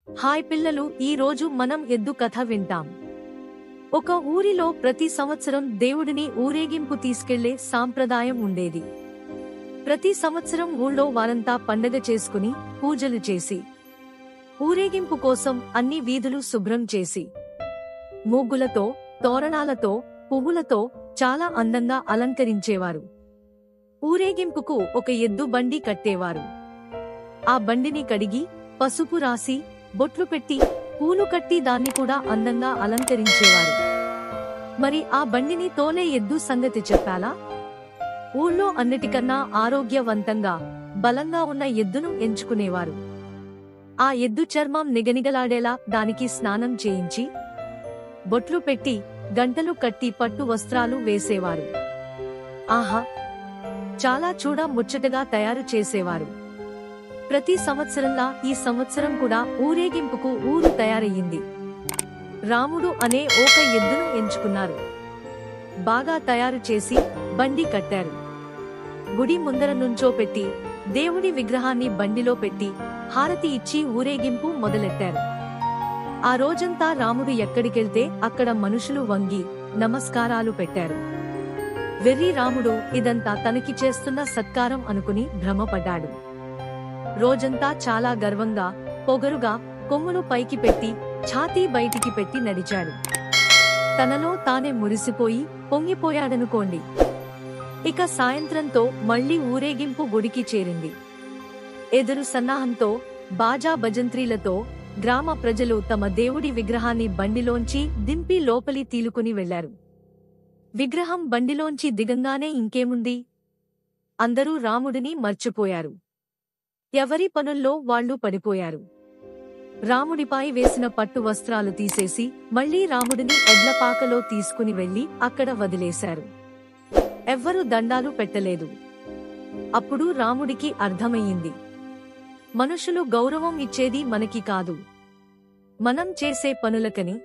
Hi పిల్లలు, ఈ రోజు మనం ఎద్దు కథ వింటాం. ఒక ఊరిలో ప్రతి సంవత్సరం దేవుడిని ఊరేగింపు తీసుకెళ్లే సాంప్రదాయం ఉండేది. ప్రతి సంవత్సరం ఊళ్ళో వారంతా పండగ చేసుకుని పూజలు చేసి ఊరేగింపు కోసం అన్ని వీధులు శుభ్రం చేసి ముగ్గులతో, తోరణాలతో, పువ్వులతో చాలా అందంగా అలంకరించేవారు. ఊరేగింపుకు ఒక ఎద్దు బండి కట్టేవారు. ఆ బండిని కడిగి పసుపు రాసి బొట్లు పెట్టి పూలు కట్టి దాన్ని కూడా అందంగా అలంకరించేవారు. మరి ఆ బండిని తోలే ఎద్దు సంగతి చెప్పాలా? ఊళ్ళో అన్నిటికన్నా ఆరోగ్యవంతంగా, బలంగా ఉన్న ఎద్దును ఎంచుకునేవారు. ఆ ఎద్దు చర్మం నిగనిగలాడేలా దానికి స్నానం చేయించి బొట్లు పెట్టి గంటలు కట్టి పట్టు వస్త్రాలు వేసేవారు. ఆహా, చాలా చూడ ముచ్చటగా తయారు చేసేవారు. ప్రతి సంవత్సరంలా ఈ సంవత్సరం కూడా ఊరేగింపుకు ఊరు తయారయ్యింది. రాముడు అనే ఒక ఎద్దును ఎంచుకున్నారు. బాగా తయారు చేసి బండి కట్టారు. గుడి ముందర నుంచోపెట్టి దేవుడి విగ్రహాన్ని బండిలో పెట్టి హారతి ఇచ్చి ఊరేగింపు మొదలెట్టారు. ఆ రోజంతా రాముడు ఎక్కడికెళ్తే అక్కడ మనుషులు వంగి నమస్కారాలు పెట్టారు. వెర్రి రాముడు ఇదంతా తనకి చేస్తున్న సత్కారం అనుకుని భ్రమపడ్డాడు. రోజంతా చాలా గర్వంగా, పొగరుగా కొమ్ములు పైకి పెట్టి ఛాతీ బయటికి పెట్టి నడిచాడు. తనలో తానే మురిసిపోయి పొంగిపోయాడనుకోండి. ఇక సాయంత్రంతో మళ్లీ ఊరేగింపు గుడికి చేరింది. ఎదురు సన్నాహంతో, బాజా భజంత్రీలతో గ్రామ ప్రజలు తమ దేవుడి విగ్రహాన్ని బండిలోంచి దింపి లోపలి తీలుకుని వెళ్లారు. విగ్రహం బండిలోంచి దిగంగానే ఇంకేముంది, అందరూ రాముడిని మర్చిపోయారు. ఎవరి పనుల్లో వాళ్లు పడిపోయారు. రాముడిపై వేసిన పట్టు వస్త్రాలు తీసేసి మళ్లీ రాముడిని ఎడ్లపాకలో తీసుకుని వెళ్లి అక్కడ వదిలేశారు. ఎవ్వరూ దండాలు పెట్టలేదు. అప్పుడు రాముడికి అర్థమయ్యింది, మనుషులు గౌరవం ఇచ్చేది మనకి కాదు, మనం చేసే పనులకని.